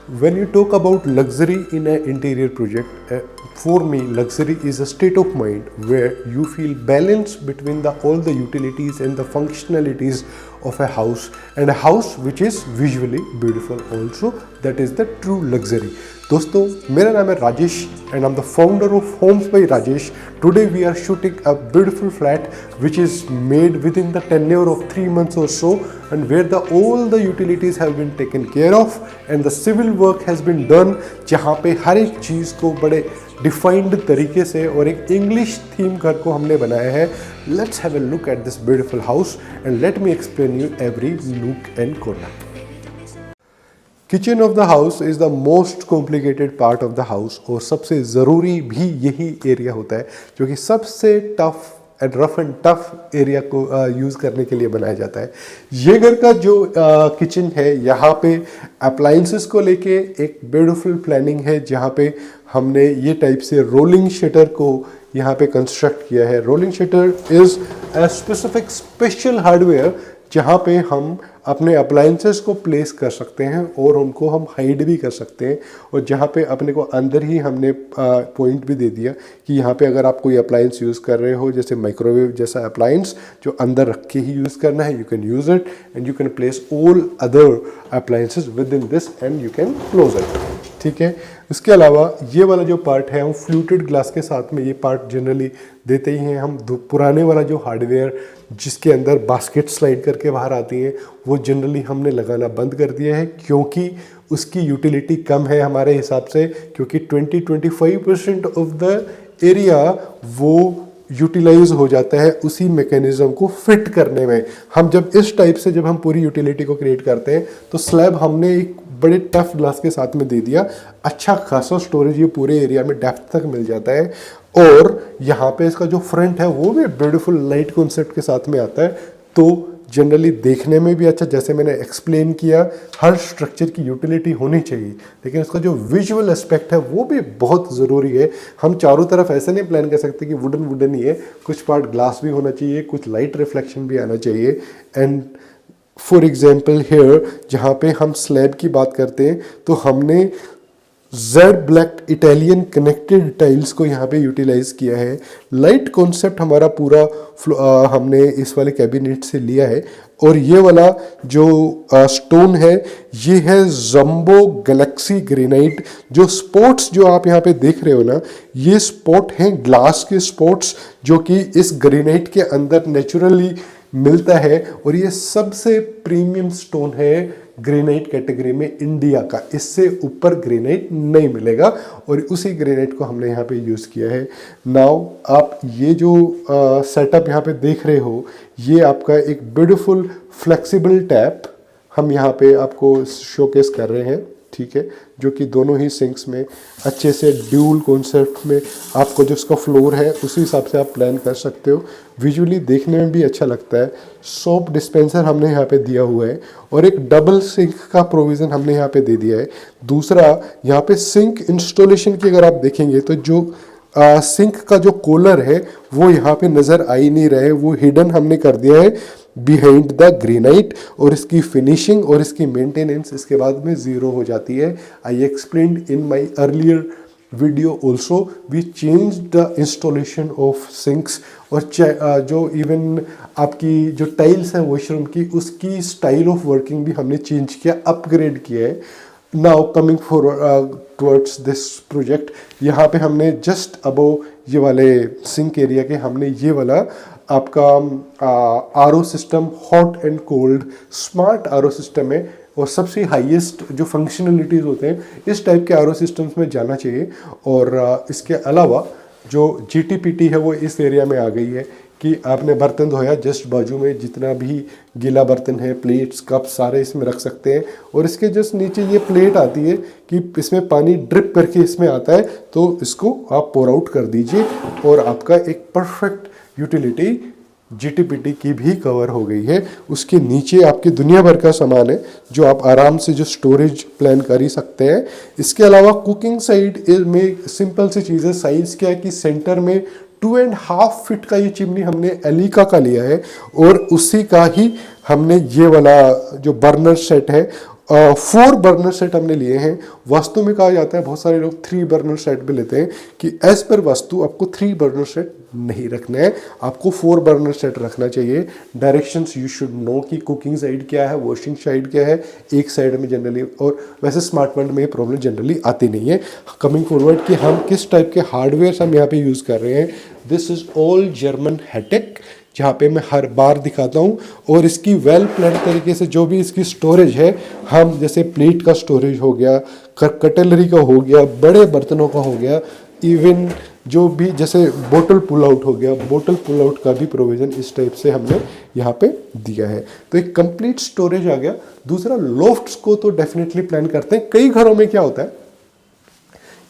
When you talk about luxury in an interior project, for me, luxury is a state of mind where you feel balance between all the utilities and the functionalities of a house, and a house which is visually beautiful also. That is the true luxury. दोस्तों, मेरा नाम है Rajesh and I'm the founder of Homes by Rajesh. Today we are shooting a beautiful flat which is made within the tenure of 3 months or so, and where all the utilities have been taken care of and the civil work has been done, जहाँ पे हर एक चीज़ को बड़े defined तरीके से और एक English theme घर को हमने बनाया है. Let's have a look at this beautiful house and let me explain you every nook and corner. Kitchen of the house is the most complicated part of the house, और सबसे ज़रूरी भी यही एरिया होता है जो कि सबसे tough and rough and tough area को यूज़ करने के लिए बनाया जाता है. ये घर का जो किचन है, यहाँ पे अप्लाइंसेस को लेके एक ब्यूटीफुल प्लानिंग है, जहाँ पे हमने ये टाइप से रोलिंग शटर को यहाँ पे कंस्ट्रक्ट किया है. Rolling shutter is a specific special hardware जहाँ पे हम अपने अप्लाइंसेस को प्लेस कर सकते हैं और उनको हम हाइड भी कर सकते हैं, और जहाँ पे अपने को अंदर ही हमने पॉइंट भी दे दिया कि यहाँ पे अगर आप कोई अप्लाइंस यूज़ कर रहे हो, जैसे माइक्रोवेव जैसा अप्लाइंस जो अंदर रख के ही यूज़ करना है, you can use it and you can place all other appliances with in this and you can close it. ठीक है. इसके अलावा ये वाला जो पार्ट है, हम फ्लूटेड ग्लास के साथ में ये पार्ट जनरली देते ही हैं. हम पुराने वाला जो हार्डवेयर जिसके अंदर बास्केट स्लाइड करके बाहर आती हैं, वो जनरली हमने लगाना बंद कर दिया है, क्योंकि उसकी यूटिलिटी कम है हमारे हिसाब से, क्योंकि 20-25% ऑफ द एरिया वो यूटिलाइज हो जाता है उसी मैकेनिज्म को फिट करने में. हम जब इस टाइप से जब हम पूरी यूटिलिटी को क्रिएट करते हैं, तो स्लैब हमने एक बड़े टफ ग्लास के साथ में दे दिया. अच्छा खासा स्टोरेज ये पूरे एरिया में डेप्थ तक मिल जाता है, और यहाँ पे इसका जो फ्रंट है वो भी ब्यूटीफुल लाइट कॉन्सेप्ट के साथ में आता है. तो जनरली देखने में भी अच्छा, जैसे मैंने एक्सप्लेन किया, हर स्ट्रक्चर की यूटिलिटी होनी चाहिए, लेकिन उसका जो विजुअल एस्पेक्ट है वो भी बहुत ज़रूरी है. हम चारों तरफ ऐसे नहीं प्लान कर सकते कि वुडन ही है, कुछ पार्ट ग्लास भी होना चाहिए, कुछ लाइट रिफ्लेक्शन भी आना चाहिए. एंड फॉर एग्जाम्पल हेयर, जहाँ पे हम स्लैब की बात करते हैं, तो हमने Z black Italian connected tiles को यहाँ पे यूटिलाइज किया है. लाइट कॉन्सेप्ट हमारा पूरा हमने इस वाले कैबिनेट से लिया है. और ये वाला जो स्टोन है, ये है जंबो गैलेक्सी ग्रेनाइट. जो स्पॉट्स जो आप यहाँ पे देख रहे हो ना, ये स्पॉट हैं ग्लास के स्पॉट्स, जो कि इस ग्रेनाइट के अंदर नेचुरली मिलता है, और ये सबसे प्रीमियम स्टोन है ग्रेनाइट कैटेगरी में इंडिया का. इससे ऊपर ग्रेनाइट नहीं मिलेगा, और उसी ग्रेनाइट को हमने यहाँ पे यूज़ किया है. नाउ आप ये जो सेटअप यहाँ पे देख रहे हो, ये आपका एक ब्यूटीफुल फ्लेक्सिबल टैप हम यहाँ पे आपको शोकेस कर रहे हैं. ठीक है. जो कि दोनों ही सिंक्स में अच्छे से ड्यूल कॉन्सेप्ट में आपको जो उसका फ्लोर है उसी हिसाब से आप प्लान कर सकते हो. विजुअली देखने में भी अच्छा लगता है. सोप डिस्पेंसर हमने यहाँ पे दिया हुआ है, और एक डबल सिंक का प्रोविज़न हमने यहाँ पे दे दिया है. दूसरा, यहाँ पे सिंक इंस्टॉलेशन की अगर आप देखेंगे तो जो सिंक का जो कॉलर है वो यहाँ पे नज़र आ ही नहीं रहा है, वो हिडन हमने कर दिया है बिहाइंड द ग्रेनाइट, और इसकी फिनिशिंग और इसकी मेंटेनेंस इसके बाद में ज़ीरो हो जाती है. I explained in my earlier video also, we change the installation of sinks, और जो इवन आपकी जो टाइल्स हैं वॉशरूम की, उसकी स्टाइल ऑफ वर्किंग भी हमने चेंज किया, अपग्रेड किया है. Now coming towards this project, यहाँ पे हमने जस्ट अबव ये वाले सिंक एरिया के हमने ये वाला आपका RO system, hot and cold smart RO system है, और सबसे हाईएस्ट जो फंक्शनलिटीज़ होते हैं इस टाइप के आरओ सिस्टम्स में जाना चाहिए. और इसके अलावा जो जीटीपीटी है वो इस एरिया में आ गई है कि आपने बर्तन धोया, जस्ट बाजू में जितना भी गीला बर्तन है, प्लेट्स, कप, सारे इसमें रख सकते हैं. और इसके जस्ट नीचे ये प्लेट आती है कि इसमें पानी ड्रिप करके इसमें आता है, तो इसको आप पोर आउट कर दीजिए, और आपका एक परफेक्ट यूटिलिटी जीटीपीटी की भी कवर हो गई है. उसके नीचे आपकी दुनिया भर का सामान है जो आप आराम से जो स्टोरेज प्लान कर ही सकते हैं. इसके अलावा कुकिंग साइड में सिंपल सी चीज़ है. साइज़ क्या है कि सेंटर में 2.5 फीट का ये चिमनी हमने एलिका का लिया है, और उसी का ही हमने ये वाला जो बर्नर सेट है 4 बर्नर सेट हमने लिए हैं। वास्तु में कहा जाता है, बहुत सारे लोग 3 बर्नर सेट भी लेते हैं, कि एज पर वास्तु आपको 3 बर्नर सेट नहीं रखना है, आपको 4 बर्नर सेट रखना चाहिए। डायरेक्शंस यू शुड नो कि कुकिंग साइड क्या है, वॉशिंग साइड क्या है, एक साइड में जनरली। और वैसे स्मार्ट वर्ल्ड में ये प्रॉब्लम जनरली आती नहीं है। कमिंग फॉरवर्ड कि हम किस टाइप के हार्डवेयर हम यहाँ पे यूज़ कर रहे हैं, दिस इज़ ऑल जर्मन हैटेक, जहाँ पे मैं हर बार दिखाता हूँ। और इसकी वेल प्लान तरीके से जो भी इसकी स्टोरेज है, हम जैसे प्लेट का स्टोरेज हो गया, कटलरी का हो गया, बड़े बर्तनों का हो गया, इवन जो भी जैसे बोतल पुल आउट हो गया, बोतल पुल आउट का भी प्रोविज़न इस टाइप से हमने यहाँ पे दिया है। तो एक कंप्लीट स्टोरेज आ गया। दूसरा, लॉफ्ट्स को तो डेफिनेटली प्लान करते हैं। कई घरों में क्या होता है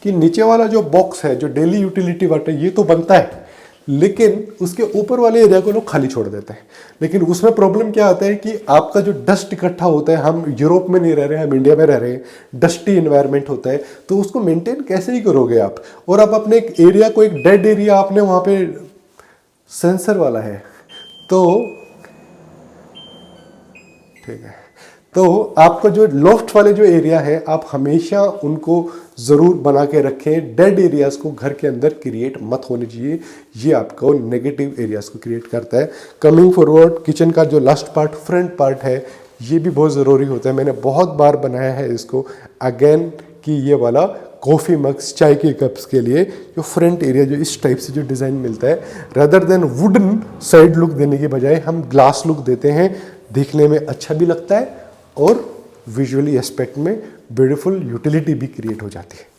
कि नीचे वाला जो बॉक्स है, जो डेली यूटिलिटी वाटर, ये तो बनता है, लेकिन उसके ऊपर वाले एरिया को लोग खाली छोड़ देते हैं। लेकिन उसमें प्रॉब्लम क्या आता है कि आपका जो डस्ट इकट्ठा होता है, हम यूरोप में नहीं रह रहे हैं, हम इंडिया में रह रहे हैं, डस्टी इन्वायरमेंट होता है, तो उसको मेंटेन कैसे ही करोगे आप। और आप अपने एक एरिया को, एक डेड एरिया आपने वहाँ पे सेंसर वाला है, तो ठीक है, तो आपका जो लॉफ्ट वाले जो एरिया है, आप हमेशा उनको ज़रूर बना के रखें। डेड एरियाज़ को घर के अंदर क्रिएट मत होने चाहिए, ये आपको नेगेटिव एरियाज़ को क्रिएट करता है। कमिंग फॉरवर्ड, किचन का जो लास्ट पार्ट, फ्रंट पार्ट है, ये भी बहुत ज़रूरी होता है। मैंने बहुत बार बनाया है इसको अगेन, कि ये वाला कॉफ़ी मग्स, चाय के कप्स के लिए जो फ्रंट एरिया जो इस टाइप से जो डिज़ाइन मिलता है, rather than wooden side look देने के बजाय हम ग्लास लुक देते हैं। देखने में अच्छा भी लगता है और विजुअली एस्पेक्ट में ब्यूटीफुल यूटिलिटी भी क्रिएट हो जाती है।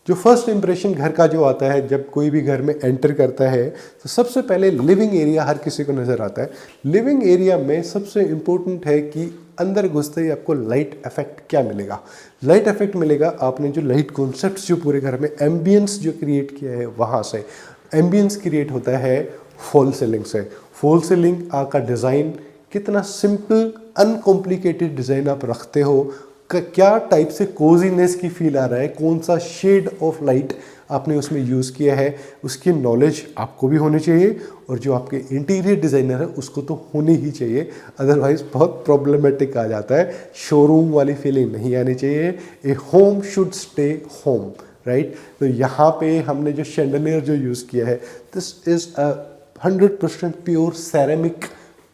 जो फर्स्ट इंप्रेशन घर का जो आता है, जब कोई भी घर में एंटर करता है, तो सबसे पहले लिविंग एरिया हर किसी को नज़र आता है। लिविंग एरिया में सबसे इम्पोर्टेंट है कि अंदर घुसते ही आपको लाइट इफेक्ट क्या मिलेगा। लाइट इफेक्ट मिलेगा, आपने जो लाइट कॉन्सेप्ट्स जो पूरे घर में एम्बियंस जो क्रिएट किया है, वहाँ से एम्बियंस क्रिएट होता है फॉल सीलिंग से। फॉल सीलिंग का डिज़ाइन कितना सिंपल, अनकॉम्प्लिकेटेड डिज़ाइन आप रखते हो, क्या टाइप से कोजीनेस की फील आ रहा है, कौन सा शेड ऑफ लाइट आपने उसमें यूज़ किया है, उसकी नॉलेज आपको भी होनी चाहिए, और जो आपके इंटीरियर डिज़ाइनर है उसको तो होनी ही चाहिए। अदरवाइज बहुत प्रॉब्लमेटिक आ जाता है, शोरूम वाली फीलिंग नहीं आनी चाहिए। A home should stay home, right. तो यहाँ पे हमने जो शैंडलियर जो यूज़ किया है, this is 100% pure ceramic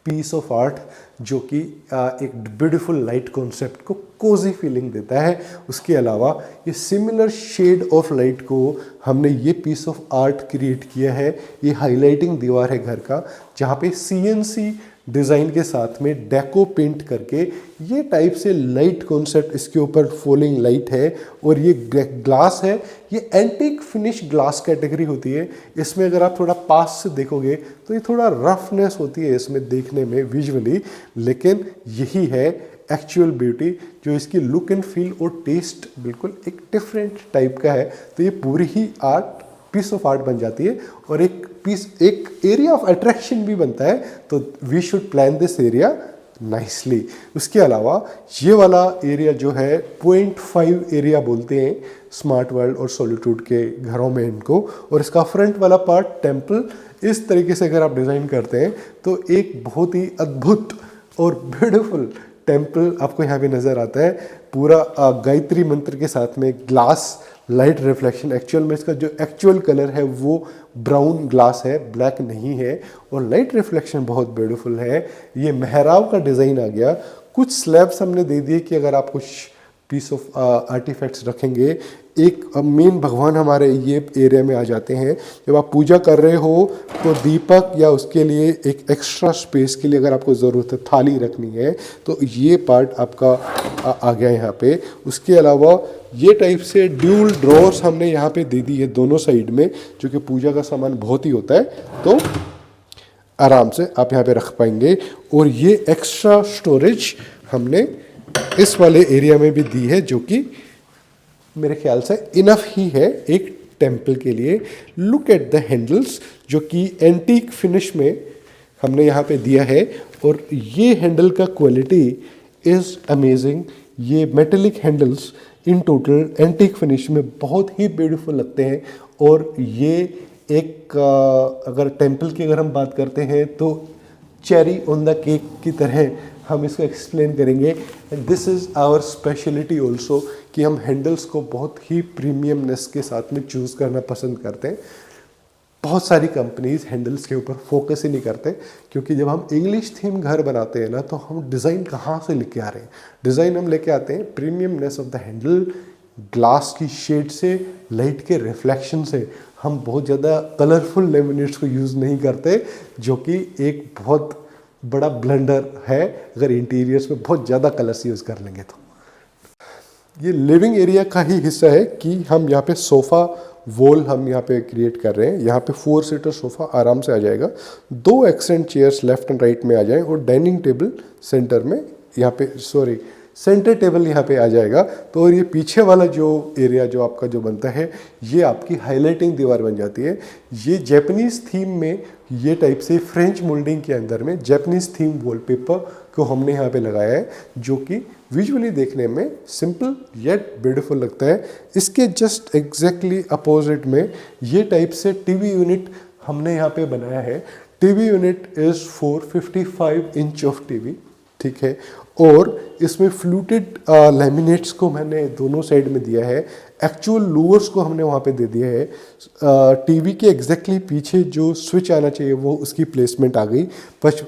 piece of art, जो कि एक ब्यूटीफुल लाइट कॉन्सेप्ट को कोजी फीलिंग देता है। उसके अलावा ये सिमिलर शेड ऑफ लाइट को हमने ये पीस ऑफ आर्ट क्रिएट किया है। ये हाईलाइटिंग दीवार है घर का, जहाँ पे CNC डिज़ाइन के साथ में डेको पेंट करके ये टाइप से लाइट कॉन्सेप्ट इसके ऊपर फॉलिंग लाइट है। और ये ग्लास है, ये एंटीक फिनिश ग्लास कैटेगरी होती है। इसमें अगर आप थोड़ा पास से देखोगे तो ये थोड़ा रफनेस होती है इसमें देखने में विजुअली, लेकिन यही है एक्चुअल ब्यूटी, जो इसकी लुक एंड फील और टेस्ट बिल्कुल एक डिफरेंट टाइप का है। तो ये पूरी ही आर्ट, पीस ऑफ आर्ट बन जाती है, और एक पीस, एक एरिया ऑफ अट्रैक्शन भी बनता है। तो we should plan this area nicely. उसके अलावा ये वाला एरिया जो है 0.5 एरिया बोलते हैं स्मार्ट वर्ल्ड और सॉलिट्यूड के घरों में इनको, और इसका फ्रंट वाला पार्ट टेम्पल, इस तरीके से अगर आप डिज़ाइन करते हैं तो एक बहुत ही अद्भुत और ब्यूटीफुल टेम्पल आपको यहाँ पे नज़र आता है। पूरा गायत्री मंत्र के साथ में ग्लास लाइट रिफ्लेक्शन, एक्चुअल में इसका जो एक्चुअल कलर है वो ब्राउन ग्लास है, ब्लैक नहीं है, और लाइट रिफ्लेक्शन बहुत ब्यूटीफुल है। ये मेहराब का डिज़ाइन आ गया। कुछ स्लैब्स हमने दे दिए कि अगर आप कुछ पीस ऑफ आर्टिफैक्ट्स रखेंगे। एक मेन भगवान हमारे ये एरिया में आ जाते हैं। जब आप पूजा कर रहे हो तो दीपक या उसके लिए एक एक्स्ट्रा स्पेस के लिए अगर आपको ज़रूरत है थाली रखनी है, तो ये पार्ट आपका आ गया यहाँ पे। उसके अलावा ये टाइप से ड्यूल ड्रॉर्स हमने यहाँ पे दे दी है दोनों साइड में, जो कि पूजा का सामान बहुत ही होता है, तो आराम से आप यहाँ पे रख पाएंगे। और ये एक्स्ट्रा स्टोरेज हमने इस वाले एरिया में भी दी है, जो कि मेरे ख्याल से इनफ ही है एक टेम्पल के लिए। लुक एट द हैंडल्स, जो कि एंटीक फिनिश में हमने यहाँ पे दिया है, और ये हैंडल का क्वालिटी इज़ अमेजिंग। ये metallic handles in total antique finish में बहुत ही ब्यूटीफुल लगते हैं। और ये एक अगर टेम्पल की अगर हम बात करते हैं तो चेरी ऑन द केक की तरह हम इसको एक्सप्लेन करेंगे। And this is our speciality also कि हम हैंडल्स को बहुत ही प्रीमियमनेस के साथ में चूज़ करना पसंद करते हैं। बहुत सारी कंपनीज हैंडल्स के ऊपर फोकस ही नहीं करते, क्योंकि जब हम इंग्लिश थीम घर बनाते हैं ना, तो हम डिज़ाइन कहाँ से लेके आ रहे हैं? डिज़ाइन हम लेके आते हैं premiumness of the handle, glass की शेड से, लाइट के रिफ्लेक्शन से। हम बहुत ज़्यादा कलरफुल लेमिनेट्स को यूज़ नहीं करते, जो कि एक बहुत बड़ा ब्लंडर है अगर इंटीरियर्स में बहुत ज़्यादा कलर्स यूज़ कर लेंगे तो। ये लिविंग एरिया का ही हिस्सा है कि हम यहाँ पे सोफ़ा वॉल हम यहाँ पे क्रिएट कर रहे हैं। यहाँ पे 4 सीटर सोफ़ा आराम से आ जाएगा, 2 extend chairs left and right में आ जाएं और डाइनिंग टेबल सेंटर में, यहाँ पे सेंटर टेबल यहाँ पे आ जाएगा। तो और ये पीछे वाला जो एरिया जो आपका जो बनता है, ये आपकी हाईलाइटिंग दीवार बन जाती है। ये जैपनीज़ थीम में, ये टाइप से फ्रेंच मोल्डिंग के अंदर में जैपनीज़ थीम वॉलपेपर को हमने यहाँ पे लगाया है, जो कि विजुअली देखने में सिंपल येट ब्यूटीफुल लगता है। इसके जस्ट एग्जैक्टली अपोजिट में ये टाइप से टीवी यूनिट हमने यहाँ पे बनाया है। TV unit is 455 inch of TV, ठीक है। और इसमें फ्लूटेड लैमिनेट्स को मैंने दोनों साइड में दिया है। एक्चुअल लूवर्स को हमने वहाँ पे दे दिया है। टीवी के एग्जैक्टली पीछे जो स्विच आना चाहिए वो उसकी प्लेसमेंट आ गई,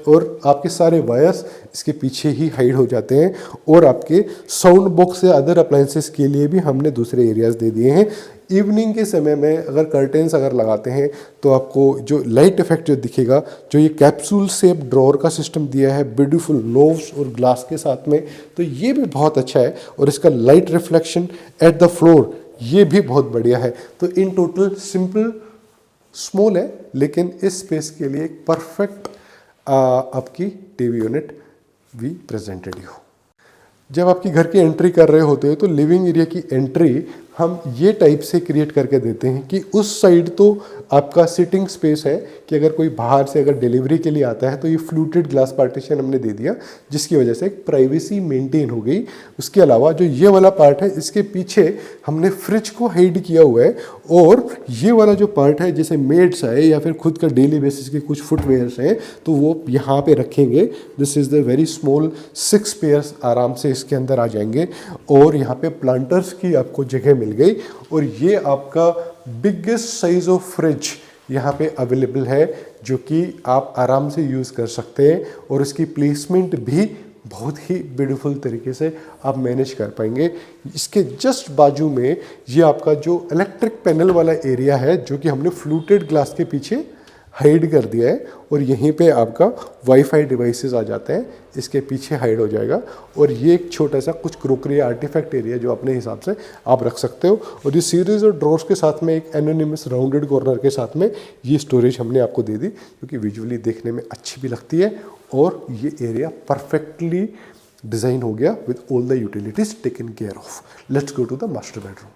और आपके सारे वायर्स इसके पीछे ही हाइड हो जाते हैं। और आपके साउंड बॉक्स या अदर अप्लायंसेस के लिए भी हमने दूसरे एरियाज दे दिए हैं। इवनिंग के समय में अगर कर्टेंस अगर लगाते हैं तो आपको जो लाइट इफेक्ट जो दिखेगा, जो ये कैप्सूल शेप ड्रॉअर का सिस्टम दिया है ब्यूटीफुल नोव्स और ग्लास के साथ में, तो ये भी बहुत अच्छा है। और इसका light reflection at the floor ये भी बहुत बढ़िया है। तो इन टोटल सिंपल स्मॉल है, लेकिन इस स्पेस के लिए एक परफेक्ट आपकी TV unit we presented you. जब आपकी घर की एंट्री कर रहे होते हो तो लिविंग एरिया की एंट्री हम ये टाइप से क्रिएट करके देते हैं कि उस साइड तो आपका सिटिंग स्पेस है, कि अगर कोई बाहर से अगर डिलीवरी के लिए आता है तो ये फ्लूटेड ग्लास पार्टीशन हमने दे दिया, जिसकी वजह से एक प्राइवेसी मेंटेन हो गई। उसके अलावा जो ये वाला पार्ट है, इसके पीछे हमने फ्रिज को हाइड किया हुआ है। और ये वाला जो पार्ट है, जैसे मेड्स है या फिर खुद का डेली बेसिस के कुछ फुटवेयर्स हैं, तो वो यहाँ पे रखेंगे। This is the very small 6 pairs आराम से इसके अंदर आ जाएंगे। और यहाँ पे प्लांटर्स की आपको जगह मिल गई। और ये आपका बिगेस्ट साइज ऑफ फ्रिज यहाँ पे अवेलेबल है, जो कि आप आराम से यूज़ कर सकते हैं। और इसकी प्लेसमेंट भी बहुत ही ब्यूटीफुल तरीके से आप मैनेज कर पाएंगे। इसके जस्ट बाजू में ये आपका जो इलेक्ट्रिक पैनल वाला एरिया है, जो कि हमने फ्लूटेड ग्लास के पीछे हाइड कर दिया है। और यहीं पे आपका वाईफाई डिवाइसेस आ जाते हैं, इसके पीछे हाइड हो जाएगा। और ये एक छोटा सा कुछ क्रोकरी आर्टिफैक्ट एरिया जो अपने हिसाब से आप रख सकते हो। और ये सीरीज और ड्रॉर्स के साथ में एक एनोनिमस राउंडेड कॉर्नर के साथ में ये स्टोरेज हमने आपको दे दी, क्योंकि विजुअली देखने में अच्छी भी लगती है। और ये एरिया परफेक्टली डिज़ाइन हो गया with all the utilities taken care of. Let's go to the master bedroom.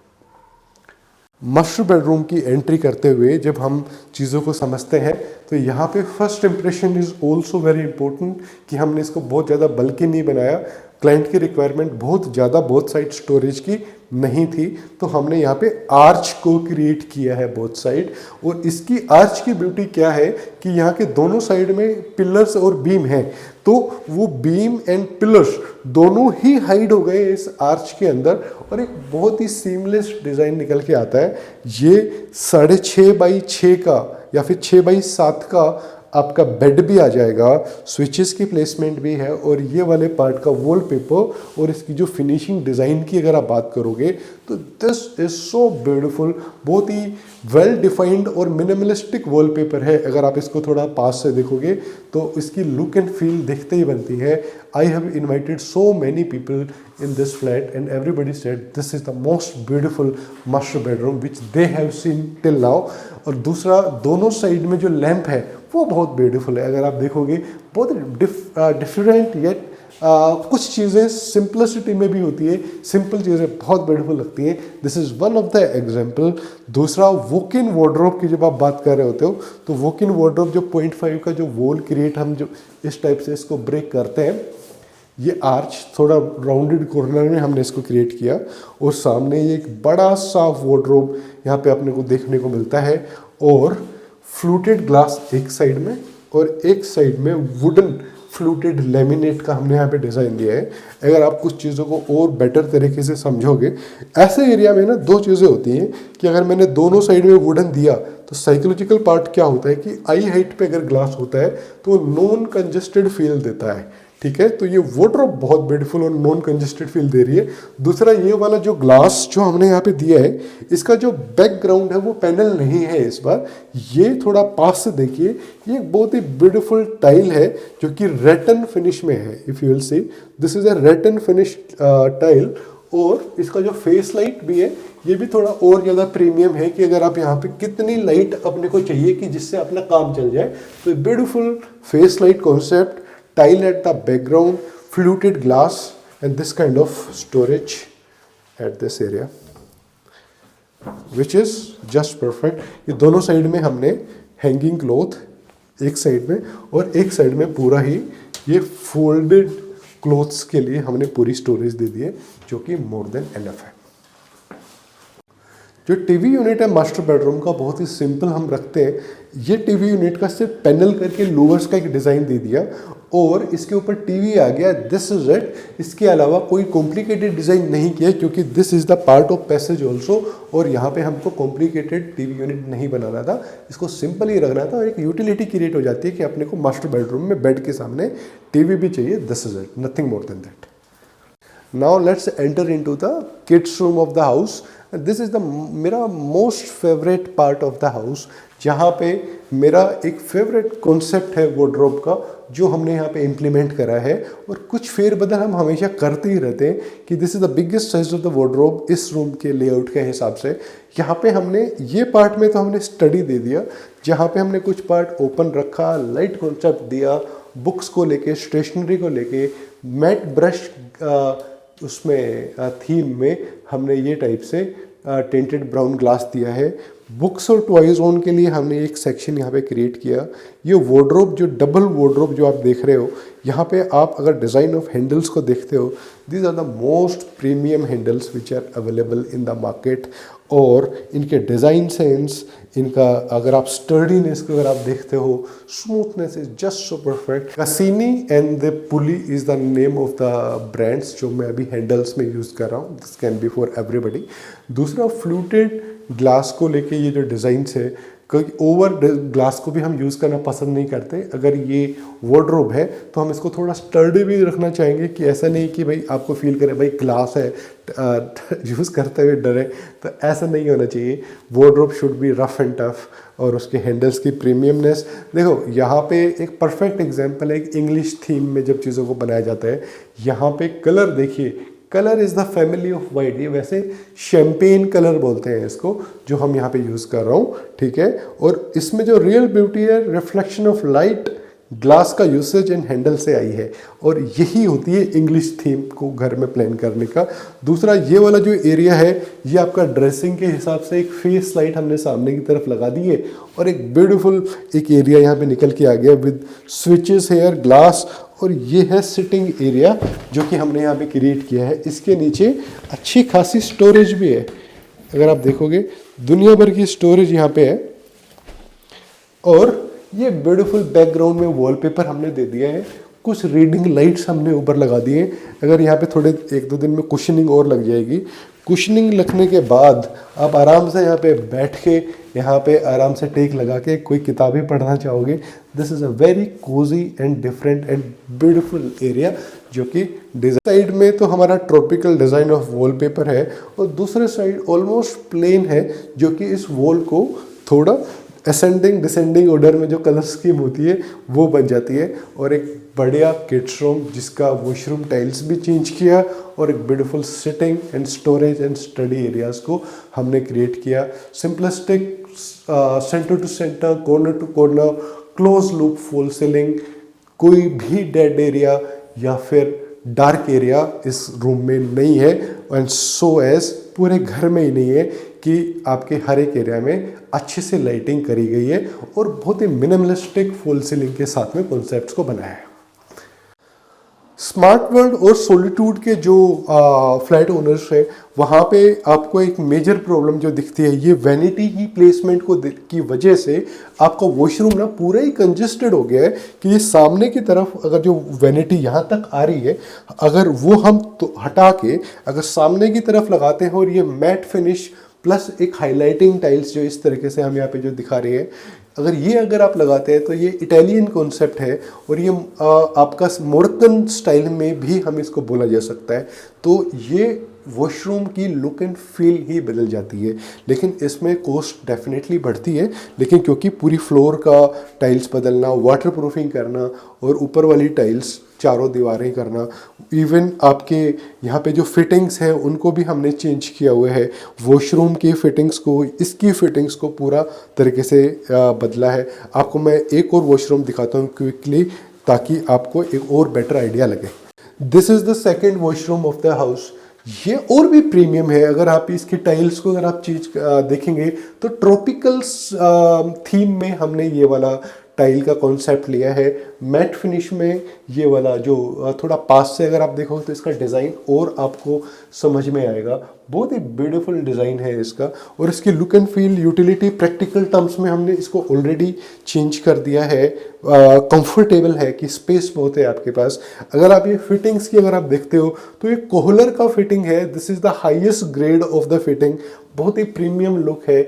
Master bedroom की एंट्री करते हुए जब हम चीज़ों को समझते हैं, तो यहाँ पे first impression is also very important, कि हमने इसको बहुत ज़्यादा बल्कि नहीं बनाया। क्लाइंट की रिक्वायरमेंट बहुत ज़्यादा बोथ साइड स्टोरेज की नहीं थी, तो हमने यहाँ पे आर्च को क्रिएट किया है बोथ साइड। और इसकी आर्च की ब्यूटी क्या है कि यहाँ के दोनों साइड में पिलर्स और बीम हैं, तो वो बीम एंड पिलर्स दोनों ही हाइड हो गए इस आर्च के अंदर। और एक बहुत ही सीमलेस डिज़ाइन निकल के आता है। ये 6.5 बाई 6 का या फिर 6 बाई 7 का आपका बेड भी आ जाएगा, स्विचेस की प्लेसमेंट भी है। और ये वाले पार्ट का वॉलपेपर और इसकी जो फिनिशिंग डिज़ाइन की अगर आप बात करोगे, तो दिस इज़ सो ब्यूटीफुल। बहुत ही वेल डिफाइंड और मिनिमलिस्टिक वॉलपेपर है। अगर आप इसको थोड़ा पास से देखोगे तो इसकी लुक एंड फील देखते ही बनती है। I have invited so many people in this flat and everybody said this is the most beautiful master bedroom which they have seen till now। और दूसरा, दोनों साइड में जो लैंप है वो बहुत ब्यूटीफुल है। अगर आप देखोगे बहुत डिफरेंट येट कुछ चीज़ें सिंपलिसिटी में भी होती है, सिंपल चीज़ें बहुत ब्यूटीफुल लगती हैं। This is one of the example. दूसरा, वॉक इन वार्डरोब की जब आप बात कर रहे होते हो, तो वॉक इन वार्डरोब जो 0.5 का जो वॉल क्रिएट हम जो इस टाइप से इसको ब्रेक करते हैं, ये आर्च थोड़ा राउंडेड कॉर्नर में हमने इसको क्रिएट किया। और सामने ये एक बड़ा सा वार्डरोब यहाँ पे अपने को देखने को मिलता है। और फ्लूटेड ग्लास एक साइड में और एक साइड में वुडन फ्लूटेड लेमिनेट का हमने यहाँ पे डिज़ाइन दिया है। अगर आप कुछ चीज़ों को और बेटर तरीके से समझोगे, ऐसे एरिया में ना दो चीज़ें होती हैं कि अगर मैंने दोनों साइड में वुडन दिया तो साइकोलॉजिकल पार्ट क्या होता है कि आई हाइट पे अगर ग्लास होता है तो वो नॉन कंजेस्टेड फील देता है, ठीक है। तो ये वार्डरोब बहुत ब्यूटीफुल और नॉन कंजेस्टेड फील दे रही है। दूसरा ये वाला जो ग्लास जो हमने यहाँ पे दिया है, इसका जो बैकग्राउंड है वो पैनल नहीं है इस बार, ये थोड़ा पास से देखिए, ये एक बहुत ही ब्यूटीफुल टाइल है जो कि रेटन फिनिश में है। If you will see this is a rattan finish tile, और इसका जो फेस लाइट भी है ये भी थोड़ा और ज़्यादा प्रीमियम है कि अगर आप यहाँ पे कितनी लाइट अपने को चाहिए कि जिससे अपना काम चल जाए, तो beautiful face light concept, tile at the background, fluted glass and this kind of storage at this area which is just perfect। ये दोनों साइड में हमने हैंगिंग क्लॉथ एक साइड में और एक साइड में पूरा ही ये फोल्डेड क्लॉथ्स के लिए हमने पूरी स्टोरेज दे दी है जो कि मोर देन एनफ है। जो टीवी यूनिट है मास्टर बेडरूम का बहुत ही सिंपल हम रखते हैं। ये टीवी यूनिट का सिर्फ पैनल करके लोवर्स का एक डिज़ाइन दे दिया और इसके ऊपर टीवी आ गया, दिस इज इट। इसके अलावा कोई कॉम्प्लिकेटेड डिज़ाइन नहीं किया क्योंकि this is the part of passage also, और यहाँ पे हमको कॉम्प्लिकेटेड टीवी यूनिट नहीं बनाना था, इसको सिंपल ही रखना था और एक यूटिलिटी क्रिएट हो जाती है कि अपने को मास्टर बेडरूम में बेड के सामने टीवी भी चाहिए, this is it, nothing more than that. Now let's enter into the kids room of the house. This is the मेरा most favourite part of the house, जहाँ पे मेरा एक फेवरेट कॉन्सेप्ट है वार्डरोब का जो हमने यहाँ पे इम्प्लीमेंट करा है, और कुछ फेरबदल हम हमेशा करते ही रहते हैं कि this is the biggest size of the wardrobe इस रूम के लेआउट के हिसाब से। यहाँ पे हमने ये पार्ट में तो हमने स्टडी दे दिया, जहाँ पे हमने कुछ पार्ट ओपन रखा, लाइट कॉन्सेप्ट दिया, बुक्स को लेके, स्टेशनरी को लेके, मैट ब्रश उसमें थीम में हमने ये टाइप से टेंटेड ब्राउन ग्लास दिया है। बुक्स और टॉय जोन के लिए हमने एक सेक्शन यहाँ पे क्रिएट किया। ये वार्डरोब जो डबल वार्डरोब जो आप देख रहे हो, यहाँ पे आप अगर डिज़ाइन ऑफ हैंडल्स को देखते हो, these are the most premium handles which are available in the market, और इनके डिज़ाइन सेंस, इनका अगर आप स्टर्डीनेस को अगर आप देखते हो, smoothness is just so perfect. कसीनी एंड द पुली is the name of the brands जो मैं अभी हैंडल्स में यूज़ कर रहा हूँ, this can be for everybody. दूसरा फ्लूटेड ग्लास को लेके ये जो डिज़ाइंस है, क्योंकि ओवर ग्लास को भी हम यूज़ करना पसंद नहीं करते। अगर ये वार्डरोब है तो हम इसको थोड़ा स्टर्डी भी रखना चाहेंगे कि ऐसा नहीं कि भाई आपको फील करे भाई ग्लास है यूज़ करते हुए डरे, तो ऐसा नहीं होना चाहिए। Wardrobe should be rough and tough, और उसके हैंडल्स की प्रीमियमनेस देखो। यहाँ पे एक परफेक्ट एग्जांपल है एक इंग्लिश थीम में जब चीज़ों को बनाया जाता है। यहाँ पे कलर देखिए, colour is the family of white, ये वैसे शैम्पेन कलर बोलते हैं इसको जो हम यहाँ पे यूज़ कर रहा हूँ, ठीक है। और इसमें जो रियल ब्यूटी है, रिफ्लेक्शन ऑफ लाइट, ग्लास का यूसेज एंड हैंडल से आई है, और यही होती है इंग्लिश थीम को घर में प्लान करने का। दूसरा ये वाला जो एरिया है, ये आपका ड्रेसिंग के हिसाब से एक फेस लाइट हमने सामने की तरफ लगा दी है, और एक ब्यूटीफुल एक एरिया यहाँ पे निकल के आ गया विद स्विचेस हेयर, ग्लास, और ये है सिटिंग एरिया जो कि हमने यहाँ पे क्रिएट किया है। इसके नीचे अच्छी खासी स्टोरेज भी है, अगर आप देखोगे दुनिया भर की स्टोरेज यहाँ पे है। और ये ब्यूटीफुल बैकग्राउंड में वॉलपेपर हमने दे दिया है, कुछ रीडिंग लाइट्स हमने ऊपर लगा दिए। अगर यहाँ पे थोड़े 1-2 दिन में कुशनिंग और लग जाएगी। कुशनिंग लगने के बाद आप आराम से यहाँ पे बैठ के, यहाँ पे आराम से टेक लगा के कोई किताबें पढ़ना चाहोगे, this is a very Cozi and different and beautiful area. जो कि साइड में तो हमारा ट्रॉपिकल डिज़ाइन ऑफ वॉलपेपर है, और दूसरे साइड ऑलमोस्ट प्लेन है, जो कि इस वॉल को थोड़ा असेंडिंग डिसेंडिंग ऑर्डर में जो कलर स्कीम होती है वो बन जाती है। और एक बढ़िया किड्स रूम जिसका वॉशरूम टाइल्स भी चेंज किया, और एक beautiful sitting and storage and study areas को हमने क्रिएट किया। Simplistic centre to centre, corner to corner, close loop fall ceiling, कोई भी डेड एरिया या फिर डार्क एरिया इस रूम में नहीं है, एंड सो एज पूरे घर में ही नहीं है कि आपके हर एक एरिया में अच्छे से लाइटिंग करी गई है, और बहुत ही मिनिमलिस्टिक फॉल सीलिंग के साथ में कॉन्सेप्ट्स को बनाया है। स्मार्ट वर्ल्ड और सॉलिट्यूड के जो फ्लैट ओनर्स हैं वहाँ पे आपको एक मेजर प्रॉब्लम जो दिखती है, ये वैनिटी की प्लेसमेंट की वजह से आपका वॉशरूम ना पूरा ही कंजेस्टेड हो गया है कि ये सामने की तरफ अगर जो वैनिटी यहाँ तक आ रही है, अगर वो हम तो हटा के अगर सामने की तरफ लगाते हैं और ये मैट फिनिश प्लस एक हाईलाइटिंग टाइल्स जो इस तरीके से हम यहाँ पे जो दिखा रही है, अगर आप लगाते हैं तो ये इटालियन कॉन्सेप्ट है और ये आपका मोरक्कन स्टाइल में भी हम इसको बोला जा सकता है। तो ये वॉशरूम की लुक एंड फील ही बदल जाती है, लेकिन इसमें कॉस्ट डेफिनेटली बढ़ती है। लेकिन क्योंकि पूरी फ्लोर का टाइल्स बदलना, वाटर प्रूफिंग करना और ऊपर वाली टाइल्स चारों दीवारें करना, इवन आपके यहाँ पे जो फिटिंग्स हैं उनको भी हमने चेंज किया हुआ है। वॉशरूम की फिटिंग्स को, इसकी फिटिंग्स को पूरा तरीके से बदला है। आपको मैं एक और वॉशरूम दिखाता हूँ क्विकली ताकि आपको एक और बेटर आइडिया लगे। This is the second washroom of the house. ये और भी प्रीमियम है। अगर आप इसकी टाइल्स को अगर आप चीज देखेंगे तो ट्रॉपिकल थीम में हमने ये वाला टाइल का कॉन्सेप्ट लिया है। मैट फिनिश में ये वाला जो थोड़ा पास से अगर आप देखोगे तो इसका डिज़ाइन और आपको समझ में आएगा। बहुत ही ब्यूटीफुल डिज़ाइन है इसका और इसकी look and feel, utility, practical terms में हमने इसको ऑलरेडी चेंज कर दिया है। कंफर्टेबल है कि स्पेस बहुत है आपके पास। अगर आप ये फिटिंग्स की अगर आप देखते हो तो ये कोहलर का फिटिंग है। This is the highest grade of the fitting. बहुत ही प्रीमियम लुक है।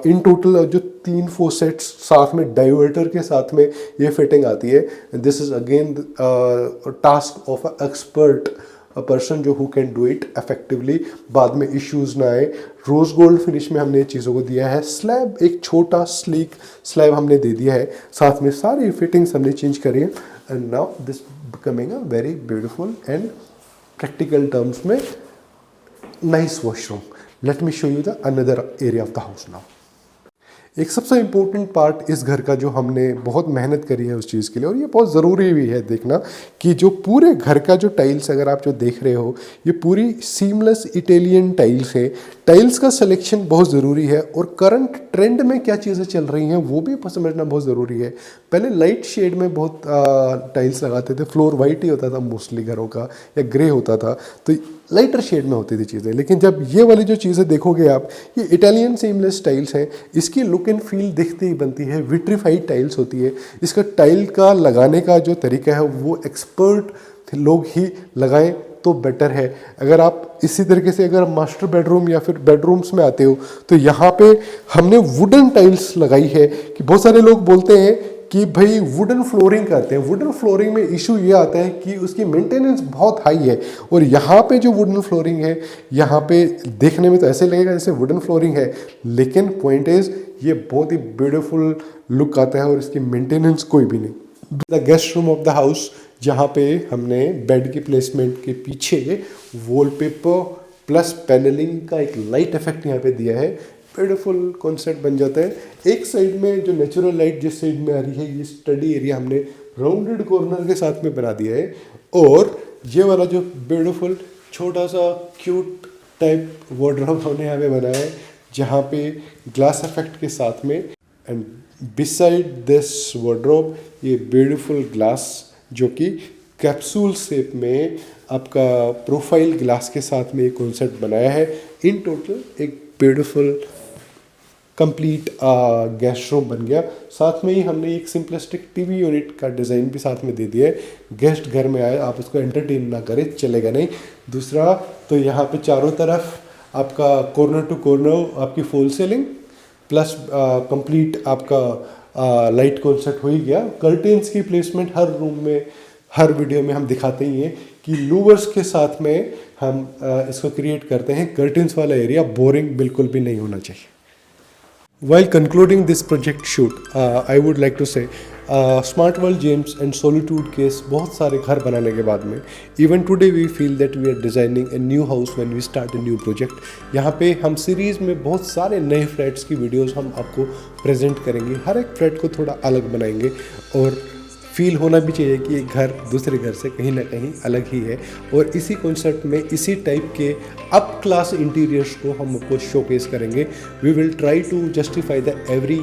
इन टोटल जो 3 फोसेट्स साथ में डाइवर्टर के साथ में ये फिटिंग आती है। This is again task of a expert, a person जो who can do it effectively, बाद में इश्यूज ना आए। रोज गोल्ड फिनिश में हमने चीज़ों को दिया है। स्लैब एक छोटा स्लीक स्लैब हमने दे दिया है, साथ में सारी फिटिंग्स हमने चेंज करी है। And now this becoming a very beautiful and practical terms में nice washroom. Let me show you the another area of the house now. एक सबसे इम्पोर्टेंट पार्ट इस घर का जो हमने बहुत मेहनत करी है उस चीज़ के लिए, और ये बहुत ज़रूरी भी है देखना कि जो पूरे घर का जो टाइल्स अगर आप जो देख रहे हो ये पूरी सीमलेस इटालियन टाइल्स है। टाइल्स का सिलेक्शन बहुत ज़रूरी है और करंट ट्रेंड में क्या चीज़ें चल रही हैं वो भी समझना बहुत ज़रूरी है। पहले लाइट शेड में बहुत टाइल्स लगाते थे, फ्लोर वाइट ही होता था मोस्टली घरों का, या ग्रे होता था, तो लाइटर शेड में होती थी चीज़ें। लेकिन जब ये वाली जो चीज़ें देखोगे आप, ये इटालियन सीमलेस टाइल्स हैं। इसकी लुक एंड फील देखते ही बनती है। विट्रीफाइड टाइल्स होती है। इसका टाइल का लगाने का जो तरीका है वो एक्सपर्ट लोग ही लगाएं तो बेटर है। अगर आप इसी तरीके से अगर मास्टर बेडरूम या फिर बेडरूम्स में आते हो तो यहाँ पे हमने वुडन टाइल्स लगाई है। कि बहुत सारे लोग बोलते हैं कि भाई वुडन फ्लोरिंग करते हैं। वुडन फ्लोरिंग में इशू ये आता है कि उसकी मेंटेनेंस बहुत हाई है, और यहाँ पे जो वुडन फ्लोरिंग है यहाँ पे देखने में तो ऐसे लगेगा जैसे वुडन फ्लोरिंग है, लेकिन पॉइंट इज ये बहुत ही ब्यूटीफुल लुक आता है और इसकी मेंटेनेंस कोई भी नहीं। The guest room of the house, जहाँ पे हमने बेड की प्लेसमेंट के पीछे वॉलपेपर प्लस पैनलिंग का एक लाइट इफेक्ट यहाँ पे दिया है। ब्यूटीफुल कॉन्सेप्ट बन जाता है। एक साइड में जो नेचुरल लाइट जिस साइड में आ रही है, ये स्टडी एरिया हमने राउंडेड कॉर्नर के साथ में बना दिया है। और ये वाला जो ब्यूटीफुल छोटा सा क्यूट टाइप वार्डरोब हमने यहाँ पे बनाया है, जहाँ पे ग्लास इफेक्ट के साथ में, एंड बिसाइड दिस वार्डरोब ये ब्यूटीफुल ग्लास जो कि कैप्सूल शेप में आपका प्रोफाइल ग्लास के साथ में एक कॉन्सेप्ट बनाया है। इन टोटल एक ब्यूटीफुल कंप्लीट गेस्ट रूम बन गया। साथ में ही हमने एक सिंपलिस्टिक टीवी यूनिट का डिज़ाइन भी साथ में दे दिया है। गेस्ट घर में आए, आप उसको एंटरटेन ना करें, चलेगा नहीं। दूसरा तो यहाँ पे चारों तरफ आपका कॉर्नर टू कॉर्नर आपकी फॉल सीलिंग प्लस कंप्लीट आपका लाइट कॉन्सेप्ट हो ही गया। कर्टेंस की प्लेसमेंट हर रूम में, हर वीडियो में हम दिखाते ही हैं कि लूवर्स के साथ में हम इसको क्रिएट करते हैं। कर्टेंस वाला एरिया बोरिंग बिल्कुल भी नहीं होना चाहिए। While concluding this project shoot, I would like to say, Smart World James and Solitude Case बहुत सारे घर बनाने के बाद में, even today we feel that we are designing a new house when we start a new project. यहाँ पे हम सीरीज़ में बहुत सारे नए फ्लैट्स की वीडियोस हम आपको प्रेजेंट करेंगे। हर एक फ्लैट को थोड़ा अलग बनाएंगे और फील होना भी चाहिए कि एक घर दूसरे घर से कहीं ना कहीं अलग ही है। और इसी कॉन्सेप्ट में इसी टाइप के अप क्लास इंटीरियर्स को हम आपको शोकेस करेंगे। We will try to justify the every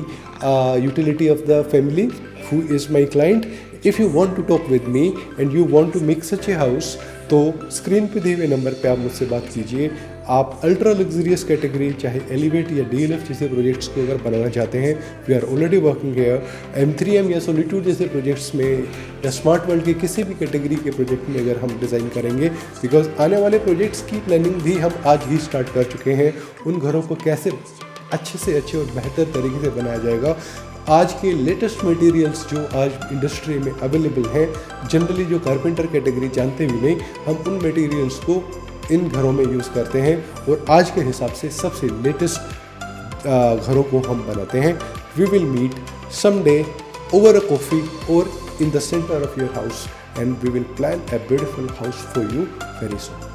utility of the family who is my client if you want to talk with me and you want to make such a house, तो screen पे दिए हुए number पे आप मुझसे बात कीजिए। आप अल्ट्रा लग्जरियस कैटेगरी चाहे एलिवेट या डीएलएफ जैसे प्रोजेक्ट्स को अगर बनाना चाहते हैं, we are already working here. M3M या सॉलिट्यूड जैसे प्रोजेक्ट्स में या स्मार्ट वर्ल्ड के किसी भी कैटेगरी के प्रोजेक्ट में अगर हम डिज़ाइन करेंगे, बिकॉज आने वाले प्रोजेक्ट्स की प्लानिंग भी हम आज ही स्टार्ट कर चुके हैं। उन घरों को कैसे अच्छे से अच्छे और बेहतर तरीके से बनाया जाएगा, आज के लेटेस्ट मटेरियल्स जो आज इंडस्ट्री में अवेलेबल हैं, जनरली जो कारपेंटर कैटेगरी जानते भी नहीं, हम उन मटेरियल्स को इन घरों में यूज़ करते हैं और आज के हिसाब से सबसे लेटेस्ट घरों को हम बनाते हैं। We will meet someday over a coffee or in the center of your house, and we will plan a beautiful house for you very soon.